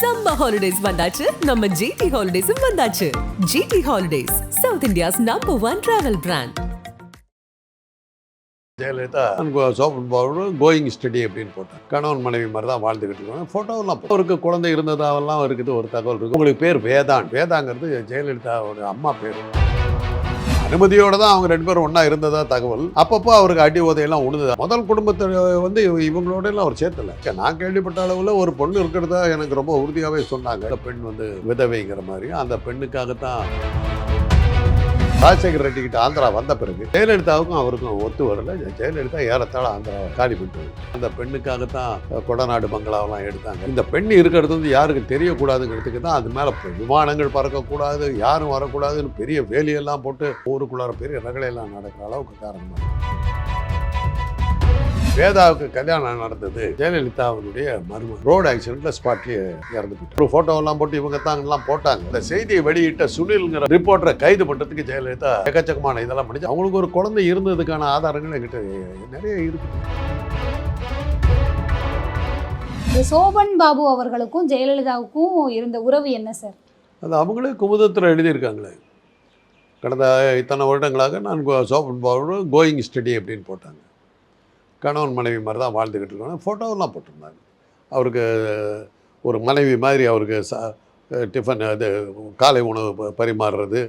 Summer holidays vandachu, நம்ம GT Holidays vandachu. GT Holidays, South India's #1 travel brand. Jayalalithaa சோப்பன் powder going study அப்படின்னு போட்டாங்க. கணவன் மனைவி மாதிரி தான் வாழ்ந்துக்கிட்டு இருக்காங்க. ஃபோட்டோவெல்லாம் அவருக்கு குழந்தை இருந்ததாவெல்லாம் இருக்குது ஒரு தகவல் இருக்குது. உங்களுக்கு பேர் வேதாங்கிறது ஜெயலலிதாவோட அம்மா பேர். அனுமதியோடு தான் அவங்க 2 பேரும் ஒன்றா இருந்ததா தகவல். அப்பப்போ அவருக்கு அடி உதையெல்லாம் உழுது. முதல் குடும்பத்தை வந்து இவங்களோட எல்லாம் அவர் சேர்த்தலை. நான் கேள்விப்பட்ட அளவில் ஒரு பொண்ணு இருக்கிறதா எனக்கு ரொம்ப உறுதியாகவே சொன்னாங்க. அந்த பெண் வந்து விதவைங்கிற மாதிரி. அந்த பெண்ணுக்காகத்தான் ராஜசேகர் ரெட்டி கிட்ட ஆந்திரா வந்த பிறகு ஜெயலலிதாவுக்கும் அவருக்கும் ஒத்து வரல. ஜெயலலிதா ஏறத்தாழ ஆந்திரா காலி பண்ணிட்டு அந்த பெண்ணுக்காகத்தான் கொடநாடு பங்களாவெல்லாம் எடுத்தாங்க. இந்த பெண் இருக்கிறது வந்து யாருக்கு தெரியக்கூடாதுங்கிறதுக்கு தான் அது மேலே விமானங்கள் பறக்கக்கூடாது, யாரும் வரக்கூடாதுன்னு பெரிய வேலியெல்லாம் போட்டு ஊருக்குள்ளார பெரிய ரகலையெல்லாம் நடக்கிற அளவுக்கு காரணமாக வேதாவுக்கு கல்யாணம் நடந்தது. ஜெயலலிதாவுடைய மருமகன் ரோடு ஆக்சிடென்ட்ல ஸ்பாட்லேயே இறந்து போயிட்டு ஒரு ஃபோட்டோவெல்லாம் போட்டு இவங்க தாங்கலாம் போட்டாங்க. இந்த செய்தியை வெளியிட்ட சுனில்ங்கிற ரிப்போர்ட்டரை கைது பண்ணுறதுக்கு ஜெயலலிதா எக்கச்சக்கமான இதெல்லாம் பண்ணிச்சு. அவங்களுக்கு ஒரு குழந்தை இருந்ததுக்கான ஆதாரங்கள் என்கிட்ட நிறைய இருக்குது. சோபன் பாபு அவர்களுக்கும் ஜெயலலிதாவுக்கும் இருந்த உறவு என்ன சார்? அது அவங்களே குமுதத்தில் எழுதியிருக்காங்களே. கடந்த இத்தனை வருடங்களாக நான் சோபன் பாபு கோயிங் ஸ்டடி அப்படின்னு போட்டாங்க. கணவன் மனைவி மாதிரி தான் வாழ்ந்துக்கிட்டு இருக்காங்க. ஃபோட்டோவெல்லாம் போட்டிருந்தாங்க. அவருக்கு ஒரு மனைவி மாதிரி அவருக்கு டிஃபன் இது காலை உணவு பரிமாறுறது,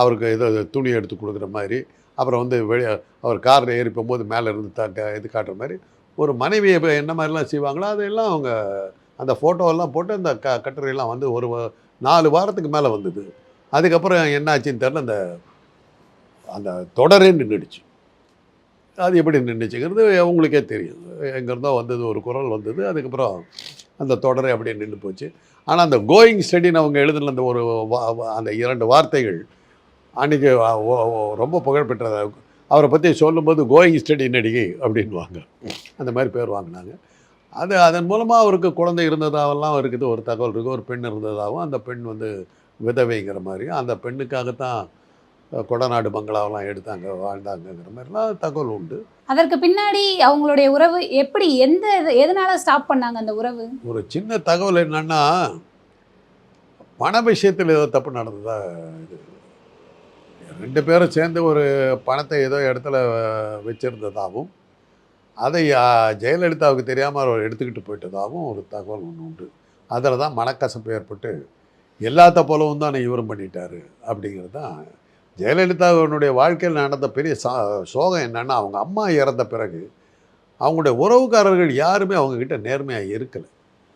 அவருக்கு ஏதோ துணி எடுத்து கொடுக்குற மாதிரி, அப்புறம் வந்து வெளியே அவர் காரில் ஏறி போகும்போது மேலே இருந்து இது காட்டுற மாதிரி ஒரு மனைவியை என்ன மாதிரிலாம் செய்வாங்களோ அதையெல்லாம் அவங்க அந்த ஃபோட்டோவெல்லாம் போட்டு அந்த கட்டுரையெல்லாம் வந்து ஒரு 4 வாரத்துக்கு மேலே வந்தது. அதுக்கப்புறம் என்னாச்சுன்னு தெரில, அந்த அந்த தொடரே நின்றுடுச்சு. அது எப்படி நின்றுச்சுங்கிறது அவங்களுக்கே தெரியும். எங்கேருந்தோ வந்தது, ஒரு குரல் வந்தது, அதுக்கப்புறம் அந்த தொடரை அப்படியே நின்று போச்சு. ஆனால் அந்த கோயிங் ஸ்டடின்னு அவங்க எழுதின அந்த அந்த 2 வார்த்தைகள் அன்றைக்கி ரொம்ப புகழ்பெற்றத. அவரை பற்றி சொல்லும்போது கோயிங் ஸ்டடி நடிகை அப்படின்வாங்க. அந்த மாதிரி பேர் வாங்கினாங்க. அதன் மூலமாக அவருக்கு குழந்தை இருந்ததாவெல்லாம் இருக்குது ஒரு தகவல் இருக்குது. ஒரு பெண் இருந்ததாகவும் அந்த பெண் வந்து விதவைங்கிற மாதிரி, அந்த பெண்ணுக்காகத்தான் கொடநாடு பங்களாவெல்லாம் எடுத்தாங்க, வாழ்ந்தாங்கங்கிற மாதிரிலாம் தகவல் உண்டு. அதற்கு பின்னாடி அவங்களுடைய உறவு எப்படி எதனால ஸ்டாப் பண்ணாங்க அந்த உறவு? ஒரு சின்ன தகவல் என்னன்னா, பண விஷயத்தில் ஏதோ தப்பு நடந்ததா. இது 2 பேரும் சேர்ந்து ஒரு பணத்தை ஏதோ இடத்துல வச்சுருந்ததாகவும் அதை ஜெயலலிதாவுக்கு தெரியாமல் அவர் எடுத்துக்கிட்டு போயிட்டதாகவும் ஒரு தகவல் ஒன்று உண்டு. அதில் தான் மனக்கசப்பு ஏற்பட்டு எல்லாத்த போலவும் தான் இவரும் பண்ணிட்டாரு அப்படிங்கிறது தான். ஜெயலலிதாவினுடைய வாழ்க்கையில் நடந்த பெரிய சோகம் என்னென்னா, அவங்க அம்மா இறந்த பிறகு அவங்களுடைய உறவுக்காரர்கள் யாருமே அவங்கக்கிட்ட நேர்மையாக இருக்கலை.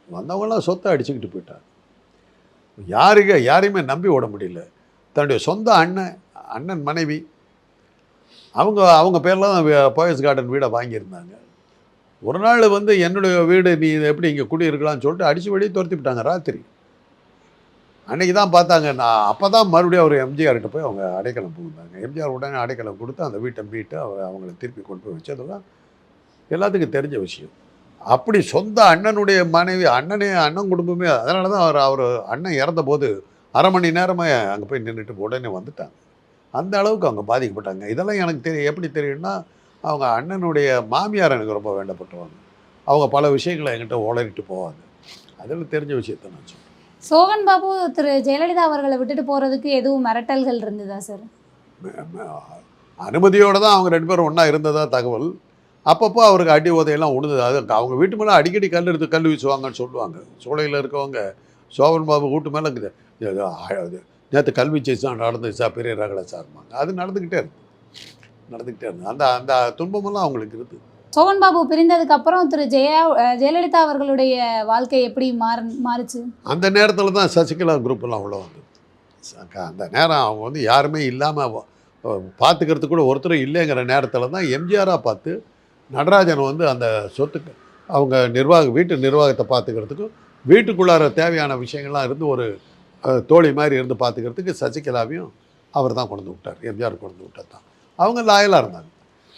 வந்தவங்களாம் சொத்தை அடிச்சுக்கிட்டு போயிட்டாங்க. யாரையுமே நம்பி விட முடியல. தன்னுடைய சொந்த அண்ணன் மனைவி அவங்க பேரில் தான் போயஸ் கார்டன் வீடை வாங்கியிருந்தாங்க. ஒரு நாள் வந்து என்னுடைய வீடு, நீ எப்படி இங்கே குடியிருக்கலாம்னு சொல்லிட்டு அடித்து வெளியே துரத்தி விட்டாங்க ராத்திரி. அன்றைக்கி தான் பார்த்தாங்க. நான் அப்போ தான் மறுபடியும் அவர் எம்ஜிஆர்கிட்ட போய் அவங்க அடைக்கலம் புகுந்தாங்க. எம்ஜிஆர் உடனே அடைக்கலம் கொடுத்து அந்த வீட்டை மீட்டு அவங்கள திருப்பி கொண்டு போய் வச்சது தான் எல்லாத்துக்கும் தெரிஞ்ச விஷயம். அப்படி சொந்த அண்ணனுடைய மனைவி, அண்ணன் குடும்பமே. அதனால தான் அவர் அண்ணன் இறந்தபோது 1/2 மணி நேரமாக அங்கே போய் நின்றுட்டு உடனே வந்துட்டாங்க. அந்த அளவுக்கு அவங்க பாதிக்கப்பட்டாங்க. இதெல்லாம் எனக்கு எப்படி தெரியும்னா, அவங்க அண்ணனுடைய மாமியார் எனக்கு ரொம்ப வேண்டப்பட்டுவாங்க. அவங்க பல விஷயங்களை என்கிட்ட உளறிட்டு போவாங்க. அதில் தெரிஞ்ச விஷயத்தை நான் சொல்கிறேன். சோபன் பாபு திரு ஜெயலலிதா அவர்களை விட்டுட்டு போகிறதுக்கு எதுவும் மிரட்டல்கள் இருந்ததா சார்? அனுமதியோடு தான் அவங்க 2 பேரும் ஒன்றா இருந்ததா தகவல். அப்பப்போ அவருக்கு அடி உதையெல்லாம் உழுந்தது. அது அவங்க வீட்டு மேலே அடிக்கடி கல் வீசுவாங்கன்னு சொல்லுவாங்க. சூளையில் இருக்கவங்க சோபன் பாபு வீட்டு மேலே இருக்குது, நேற்று கல் வீச்சு நடந்துச்சா பெரிய ரகலை சார்பாங்க. அது நடந்துக்கிட்டே இருந்தது. அந்த துன்பமெல்லாம் அவங்களுக்கு இருக்குது. சோபன் பாபு பிரிந்ததுக்கு அப்புறம் திரு ஜெயலலிதா அவர்களுடைய வாழ்க்கை எப்படி மாறுச்சு? அந்த நேரத்தில் தான் சசிகலா குரூப்பெல்லாம் அவ்வளோ வந்து அந்த நேரம் அவங்க வந்து யாருமே இல்லாமல் பார்த்துக்கிறதுக்கு கூட ஒருத்தரும் இல்லைங்கிற நேரத்தில் தான் எம்ஜிஆராக பார்த்து நடராஜன் வந்து அந்த சொத்துக்கு அவங்க வீட்டு நிர்வாகத்தை பார்த்துக்கிறதுக்கும் வீட்டுக்குள்ளார தேவையான விஷயங்கள்லாம் இருந்து ஒரு தோழி மாதிரி இருந்து பார்த்துக்கிறதுக்கு சசிகலாவையும் அவர் தான் கொண்டு விட்டார். எம்ஜிஆர் கொண்டு விட்டார் தான். அவங்க லாயலாக இருந்தாங்க.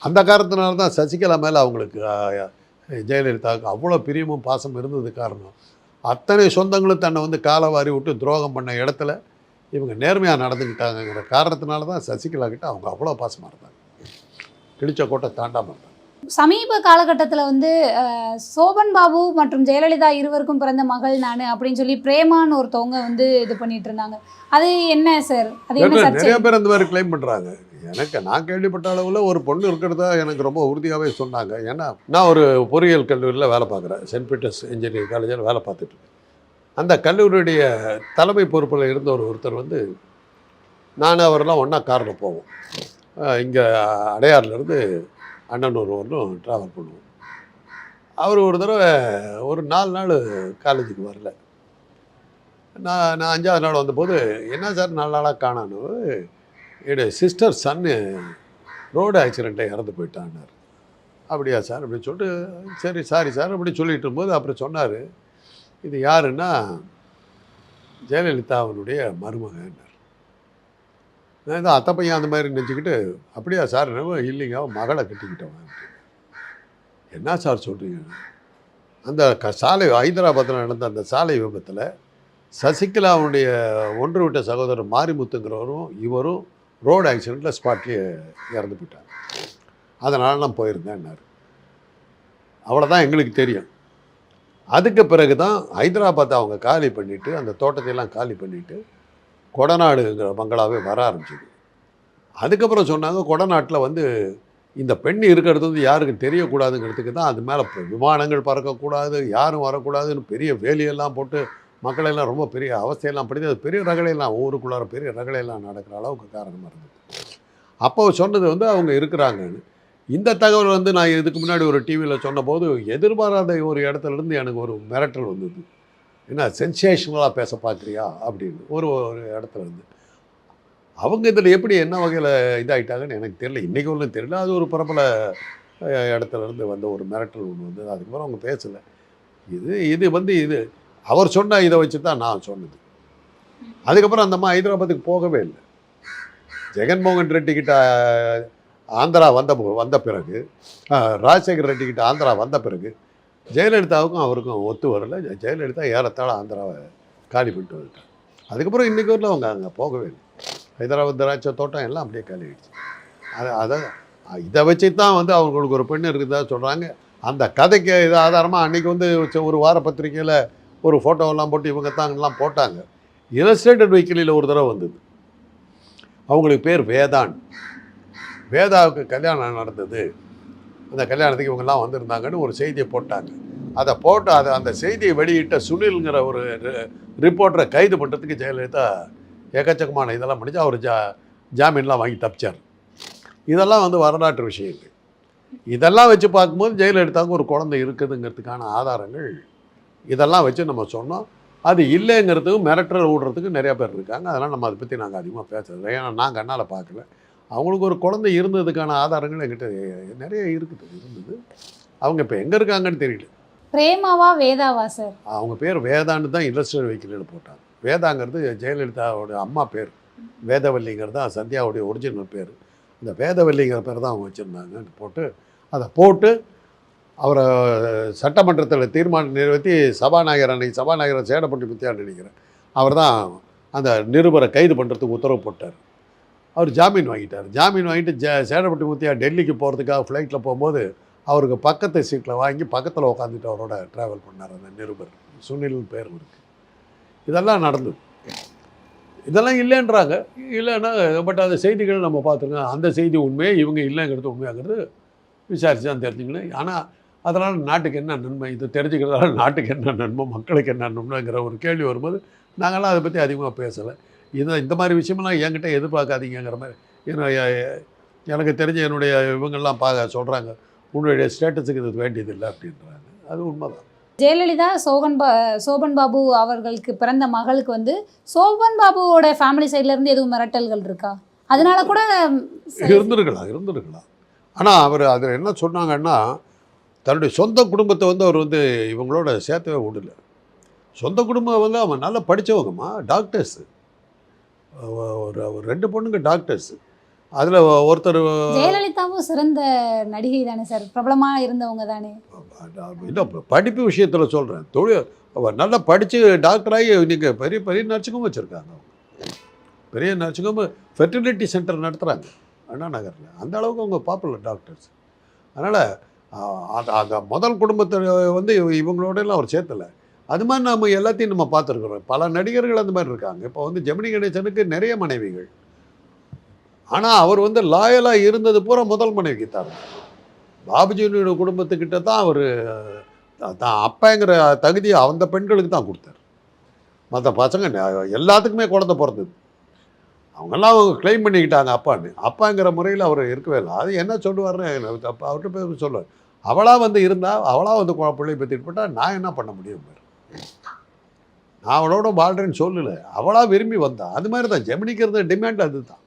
அந்த காரணத்தினால தான் சசிகலா மேலே அவங்களுக்கு ஜெயலலிதாவுக்கு அவ்வளோ பிரியமும் பாசம் இருந்தது காரணம். அத்தனை சொந்தங்களும் தன்னை வந்து காலவாரி விட்டு துரோகம் பண்ண இடத்துல இவங்க நேர்மையாக நடந்துக்கிட்டாங்கிற காரணத்தினால தான் சசிகலா கிட்ட அவங்க அவ்வளோ பாசமாக இருந்தாங்க. கிழிச்ச கோட்டை தாண்டாமல் இருந்தாங்க. சமீப காலகட்டத்தில் வந்து சோபன் பாபு மற்றும் ஜெயலலிதா இருவருக்கும் பிறந்த மகள் நான் அப்படின்னு சொல்லி பிரேமான்னு ஒருத்தவங்க வந்து இது பண்ணிட்டு இருந்தாங்க. அது என்ன சார்? அது என்ன சர்ச்சை? நிறைய பேர் அந்த மாதிரி கிளைம் பண்ணுறாங்க. நான் கேள்விப்பட்ட அளவில் ஒரு பொண்ணு இருக்கிறதா எனக்கு ரொம்ப உறுதியாகவே சொன்னாங்க. ஏன்னா நான் ஒரு பொறியியல் கல்லூரியில் வேலை பார்க்குறேன். சென்ட் பீட்டர்ஸ் இன்ஜினியரிங் காலேஜில் வேலை பார்த்துட்ருக்கேன். அந்த கல்லூரியுடைய தலைமை பொறுப்பில் இருந்த ஒருத்தர் வந்து நான் அவரெல்லாம் ஒன்றா காரில் போவோம். இங்கே அடையாறுலேருந்து அண்ணனூர் வரலும் ட்ராவல் பண்ணுவோம். அவர் ஒரு தடவை ஒரு 4 நாள் காலேஜுக்கு வரல. நான் 5ஆவது நாள் வந்தபோது, என்ன சார் 4 நாளாக காணான்னு, என்னுடைய சிஸ்டர் சன்னு ரோடு ஆக்சிடெண்ட்டில் இறந்து போயிட்டான்னார். அப்படியா சார் அப்படின்னு சொல்லிட்டு, சரி சாரி சார் அப்படி சொல்லிட்டு இருக்கும்போது அப்புறம் சொன்னார், இது யாருன்னா ஜெயலலிதா அவனுடைய மருமகன்னார். நான் தான் அத்தை பையன் அந்த மாதிரி நினச்சிக்கிட்டு, அப்படியா சார் இல்லைங்க அவன் மகளை கட்டிக்கிட்டவன். என்ன சார் சொல்கிறீங்க? அந்த சாலை ஹைதராபாத்தில் நடந்த அந்த சாலை விபத்தில் சசிகலாவுடைய ஒன்று விட்ட சகோதரர் மாரிமுத்துங்கிறவரும் இவரும் ரோடு ஆக்சிடெண்ட்டில் ஸ்பாட்லேயே இறந்து போயிட்டாங்க. அதனால் நான் போயிருந்தேன்னாரு. அவ்வளோதான் எங்களுக்கு தெரியும். அதுக்கு பிறகு தான் ஹைதராபாத்தை அவங்க காலி பண்ணிவிட்டு, அந்த தோட்டத்தையெல்லாம் காலி பண்ணிவிட்டு கொடநாடுங்கிற பங்களாவே வர ஆரம்பிச்சிது. அதுக்கப்புறம் சொன்னாங்க, கொடநாட்டில் வந்து இந்த பெண் இருக்கிறது வந்து யாருக்கும் தெரியக்கூடாதுங்கிறதுக்கு தான் அது மேலே விமானங்கள் பறக்கக்கூடாது, யாரும் வரக்கூடாதுன்னு பெரிய வேலியெல்லாம் போட்டு மக்களெல்லாம் ரொம்ப பெரிய அவஸ்தையெல்லாம் படுத்தி, அது பெரிய ரகலையெல்லாம் ஊருக்குள்ளார பெரிய ரகலையெல்லாம் நடக்கிற அளவுக்கு காரணமாக இருந்தது. அப்போ சொன்னது வந்து அவங்க இருக்கிறாங்கன்னு. இந்த தகவல் வந்து நான் இதுக்கு முன்னாடி ஒரு டிவியில் சொன்னபோது எதிர்பாராத ஒரு இடத்துலேருந்து எனக்கு ஒரு மிரட்டல் வந்தது. என்ன சென்சேஷனலாக பேச பார்க்குறியா அப்படின்னு ஒரு இடத்துல இருந்து. அவங்க இதில் எப்படி என்ன வகையில் இதாகிட்டாங்கன்னு எனக்கு தெரியல, இன்றைக்கி ஒன்றும் தெரியல. அது ஒரு பிரபல இடத்துலேருந்து வந்த ஒரு மிரட்டல் ஒன்று வந்து அதுக்கப்புறம் அவங்க பேசலை. இது வந்து அவர் சொன்ன இதை வச்சு தான் நான் சொன்னது. அதுக்கப்புறம் அந்த அம்மா ஹைதராபாத்துக்கு போகவே இல்லை. ஜெகன்மோகன் ரெட்டி கிட்ட ஆந்திரா வந்த பிறகு, ராஜசேகர் ரெட்டி கிட்ட ஆந்திரா வந்த பிறகு ஜெயலலிதாவுக்கும் அவருக்கும் ஒத்து வரல. ஜெயலலிதா ஏறத்தாழ ஆந்திராவை காலி பண்ணிட்டு வந்துட்டாங்க. அதுக்கப்புறம் இன்றைக்கி வரல அவங்க அங்கே போகவே இல்லை. ஹைதராபாத் திராட்சை தோட்டம் எல்லாம் அப்படியே காலி ஆகிடுச்சு. அதை இதை வச்சு தான் வந்து அவங்களுக்கு ஒரு பெண் இருக்குதா சொல்கிறாங்க. அந்த கதைக்கு இது ஆதாரமாக அன்றைக்கி வந்து ஒரு வார பத்திரிக்கையில் ஒரு ஃபோட்டோவெல்லாம் போட்டு இவங்க தாங்கலாம் போட்டாங்க. இல்லஸ்ட்ரேட்டட் வீக்லியில் ஒரு தடவை வந்தது. அவங்களுக்கு பேர் வேதான். வேதாவுக்கு கல்யாணம் நடந்தது, அந்த கல்யாணத்துக்கு இவங்கெல்லாம் வந்திருந்தாங்கன்னு ஒரு செய்தியை போட்டாங்க. அதை போட்டு அந்த செய்தியை வெளியிட்ட சுனில்ங்கிற ஒரு ரிப்போர்ட்டரை கைது பண்ணுறதுக்கு ஜெயலலிதா எக்கச்சக்கமான இதெல்லாம் பண்ணிச்சு. அவர் ஜாமீன்லாம் வாங்கி தப்பிச்சார். இதெல்லாம் வந்து வரலாற்று விஷயங்கள். இதெல்லாம் வச்சு பார்க்கும்போது ஜெயலலிதாவுக்கு ஒரு குழந்தை இருக்குதுங்கிறதுக்கான ஆதாரங்கள் இதெல்லாம் வச்சு நம்ம சொன்னோம். அது இல்லைங்கிறதுக்கும் மிரட்டல் விடுறதுக்கு நிறையா பேர் இருக்காங்க. அதனால் நம்ம அதை பற்றி நாங்கள் அதிகமாக பேசுறது. ஏன்னா நான் கண்ணால் பார்க்கல. அவங்களுக்கு ஒரு குழந்தை இருந்ததுக்கான ஆதாரங்கள் என்கிட்ட நிறைய இருந்தது. அவங்க இப்போ எங்கே இருக்காங்கன்னு தெரியல. பிரேமாவா வேதாவா சார்? அவங்க பேர் வேதான்னு தான் இல்லஸ்ட்ரேட்டட் வீக்லியில் போட்டாங்க. வேதாங்கிறது ஜெயலலிதாவோட அம்மா பேர். வேதவல்லிங்கிறது தான் சந்தியாவுடைய ஒரிஜினல் பேர். இந்த வேதவல்லிங்கிற பேர் தான் அவங்க வச்சுருந்தாங்கன்னு போட்டு அவரை சட்டமன்றத்தில் தீர்மானம் நிறைவேற்றி சபாநாயகர் சேடப்பட்டி முத்தியான்னு நினைக்கிறேன், அவர் தான் அந்த நிருபரை கைது பண்ணுறதுக்கு உத்தரவு போட்டார். அவர் ஜாமீன் வாங்கிட்டார். ஜாமீன் வாங்கிட்டு சேடப்பட்டி முத்தியா டெல்லிக்கு போகிறதுக்காக ஃப்ளைட்டில் போகும்போது அவருக்கு பக்கத்து சீட்டில் வாங்கி பக்கத்தில் உட்காந்துட்டு அவரோட ட்ராவல் பண்ணார் அந்த நிருபர். சுனில் பேர் இருக்குது. இதெல்லாம் நடந்தது. இதெல்லாம் இல்லைன்றாங்க. இல்லைன்னா பட் அந்த செய்திகள் நம்ம பார்த்துருக்கோம். அந்த செய்தி உண்மையே, இவங்க இல்லைங்கிறது உண்மையாங்கிறது விசாரித்து தான் தெரிஞ்சுக்கணும். ஆனால் அதனால் நாட்டுக்கு என்ன நன்மை, இது தெரிஞ்சுக்கிறதால நாட்டுக்கு என்ன நன்மை, மக்களுக்கு என்ன நன்மைங்கிற ஒரு கேள்வி வரும்போது நாங்கள்லாம் அதை பற்றி அதிகமாக பேசலை. இந்த மாதிரி விஷயமெல்லாம் என்கிட்ட எதிர்பார்க்காதீங்கிற மாதிரி. ஏன்னா எனக்கு தெரிஞ்ச என்னுடைய இவங்கெல்லாம் சொல்கிறாங்க, உன்னுடைய ஸ்டேட்டஸுக்கு இது வேண்டியதில்லை அப்படின்றாங்க. அது உண்மைதான். ஜெயலலிதா சோபன் பாபு அவர்களுக்கு பிறந்த மகளுக்கு வந்து சோபன் பாபுவோட ஃபேமிலி சைட்லேருந்து எதுவும் மிரட்டல்கள் இருக்கா? அதனால கூட இருந்திருக்கலாம். ஆனால் அவர் அதில் என்ன சொன்னாங்கன்னா, தன்னுடைய சொந்த குடும்பத்தை வந்து அவர் வந்து இவங்களோட சேர்த்தவே விடல. சொந்த குடும்பம் வந்து அவன் நல்லா படித்தவங்கம்மா, டாக்டர்ஸு. ஒரு 2 பொண்ணுங்க டாக்டர்ஸு. அதில் ஒருத்தர் ஜெயலலிதாவும் சிறந்த நடிகை தானே சார், பிரபலமாக இருந்தவங்க தானே. இல்லை படிப்பு விஷயத்தில் சொல்கிறேன். அவர் நல்லா படித்து டாக்டராகி நீங்கள் பெரிய பெரிய நர்சிங்கும் வச்சுருக்காங்க. பெரிய நர்சிங்கும் ஃபெர்டிலிட்டி சென்டர் நடத்துகிறாங்க அண்ணா நகரில். அந்த அளவுக்கு அவங்க பாப்புலர் டாக்டர்ஸ். அதனால் அந்த முதல் குடும்பத்தை வந்து இவங்களோடலாம் அவர் சேர்த்தலை. அது மாதிரி நம்ம எல்லாத்தையும் நம்ம பார்த்துருக்குறோம். பல நடிகர்கள் அந்த மாதிரி இருக்காங்க. இப்போ வந்து ஜெமினி கணேசனுக்கு நிறைய மனைவிகள். ஆனால் அவர் வந்து லாயலாக இருந்தது பூரா முதல் மனைவிக்கு தான். பாபுஜியோட குடும்பத்துக்கிட்ட தான் அவர் தான் அப்பாங்கிற தகுதியை அந்த பெண்களுக்கு தான் கொடுத்தார். மற்ற பசங்க எல்லாத்துக்குமே குழந்தை பிறந்தது. அவங்கெல்லாம் அவங்க கிளைம் பண்ணிக்கிட்டாங்க அப்பான்னு. அப்பாங்கிற முறையில் அவர் இருக்கவே இல்லை. அது என்ன சொல்லுவார்னு அப்போ அவர்கிட்ட போய் சொல்லுவார். அவளாக வந்து இருந்தால் அவளாக வந்து பிள்ளை பற்றிட்டு போட்டால் நான் என்ன பண்ண முடியும்? நான் அவளோட வாழ்கிறேன்னு சொல்லலை, அவளாக விரும்பி வந்தான். அது மாதிரி தான் ஜெமினிக்கு இருந்த டிமாண்ட் அது தான்.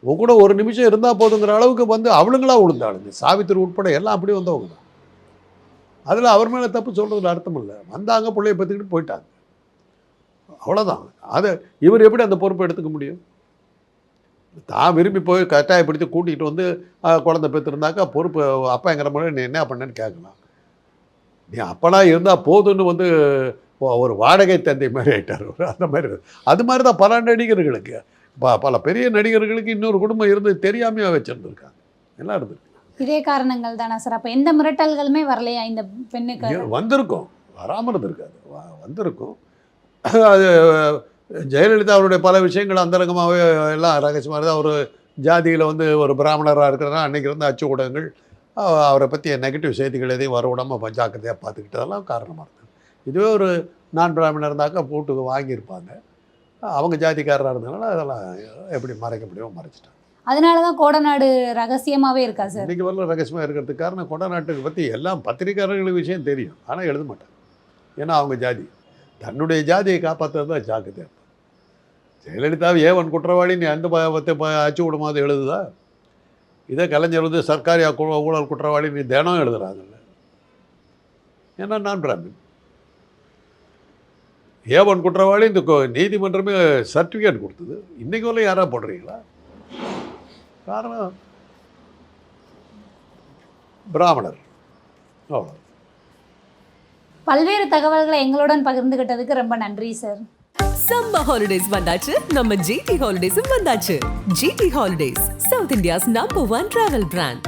உன் கூட ஒரு நிமிஷம் இருந்தால் போதுங்கிற அளவுக்கு வந்து அவளுங்களா விழுந்தாளுங்க. சாவித்திரி உட்பட எல்லாம் அப்படி வந்தவங்க தான். அதில் அவர் மேலே தப்பு சொல்கிறதுல அர்த்தம் இல்லை. வந்தாங்க, பிள்ளைய பற்றிக்கிட்டு போயிட்டாங்க, அவ்வளோதான். அதை இவர் எப்படி அந்த பொறுப்பை எடுத்துக்க முடியும்? தான் விரும்பி போய் கட்டாயப்படுத்தி கூட்டிகிட்டு வந்து குழந்தை பெற்றுருந்தாக்கா பொறுப்பு அப்பாங்கிற முறை நீ என்ன பண்ணேன்னு கேட்கலாம். நீ அப்பெல்லாம் இருந்தால் போதுன்னு வந்து ஒரு வாடகை தந்தை மாதிரி ஆகிட்டார் அந்த மாதிரி. அது மாதிரி தான் பல நடிகர்களுக்கு, பல பெரிய நடிகர்களுக்கு இன்னொரு குடும்பம் இருந்து தெரியாமையாக வச்சுருந்துருக்காங்க, எல்லாம் இருந்திருக்கு. இதே காரணங்கள் தானே சார்? அப்போ எந்த மிரட்டல்களுமே வரலையா இந்த பெண்ணுக்கு? வந்திருக்கும், வராமல் இருந்திருக்காது, வந்திருக்கும். அது ஜெயலலிதா அவருடைய பல விஷயங்கள் அந்தரங்கமாகவே எல்லாம் ரகசியமாக தான். ஒரு ஜாதியில் வந்து ஒரு பிராமணராக இருக்கிறதா அன்றைக்கி இருந்த அச்சு ஊடகங்கள் அவரை பற்றி நெகட்டிவ் செய்திகள் எதையும் வர விடாமல் ஜாக்கிரதையாக பார்த்துக்கிட்டதெல்லாம் காரணமாக இருந்தது. இதுவே ஒரு நான் பிராமணர் இருந்தாக்கா போட்டு வாங்கியிருப்பாங்க. அவங்க ஜாதிக்காரராக இருந்ததுனால அதெல்லாம் எப்படி மறைக்க முடியுமோ மறைச்சிட்டாங்க. அதனால தான் கோடநாடு ரகசியமாகவே இருக்கா சார்? இன்றைக்கி வரல ரகசியமாக இருக்கிறதுக்கு காரணம் கோடநாட்டுக்கு பற்றி எல்லாம் பத்திரிக்கையாளர்களுக்கு விஷயம் தெரியும், ஆனால் எழுத மாட்டாங்க. ஏன்னா அவங்க ஜாதி, தன்னுடைய ஜாதியை காப்பாற்றுறது தான் ஜாக்கிரதையாக. ஜெயலலிதாவை ஏவன் குற்றவாளி நீ அந்த அச்சு விடுமாது எழுதுதா? இதே கலைஞர் வந்து சர்க்காரி ஊழல் குற்றவாளி நீ தினம் எழுதுறாங்கல்ல. ஏன்னா நான் பிராமின். ஏவன் குற்றவாளி இந்த நீதிமன்றமே சர்டிஃபிகேட் கொடுத்தது. இன்றைக்கு வரல யாராவது போடுறீங்களா? காரணம் பிராமணர், அவ்வளோ. பல்வேறு தகவல்களை எங்களுடன் பகிர்ந்துகிட்டதுக்கு ரொம்ப நன்றி சார். சம்மர் ஹாலிடேஸ் வந்தாச்சு, நம்ம ஜிடி ஹாலிடேஸும் வந்தாச்சு. GT holidays, South India's number 1 travel brand.